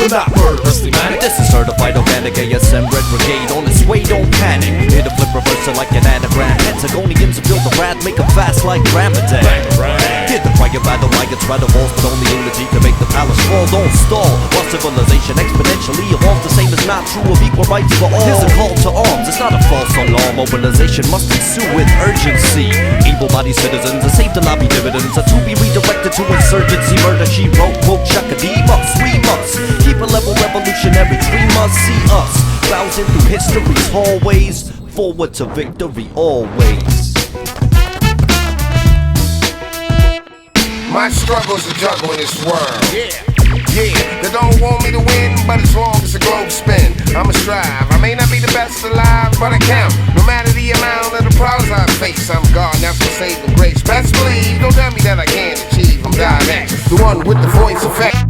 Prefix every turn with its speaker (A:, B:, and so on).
A: will not murderously manic.
B: This is certified organic ASM Red Brigade. On its way, don't panic. Hit a flip reverser like an anagram. Hexagonians build the rat, make them fast like Ramadan. Hit the fire by the riots, by the walls, but only energy to make the palace fall. Don't stall, while civilization exponentially evolves. The same is not true of equal rights for all. Here's a call to arms, it's not a false alarm. Mobilization must ensue with urgency. Able-bodied citizens are safe to lobby dividends, are to be redirected to insurgency. Murder, she wrote, quote, Shaka-D must, we must keep a level revolutionary. We must see us browsing through history's hallways, forward to victory always.
C: My struggle's a juggle in this world. Yeah, they don't want me to win, but as long as the globe spin, I'ma strive. I may not be the best alive, but I count. No matter the amount of the problems I face, I'm God, that's for saving grace. Best believe, don't tell me that I can't achieve. I'm DirectX, the one with the voice effect.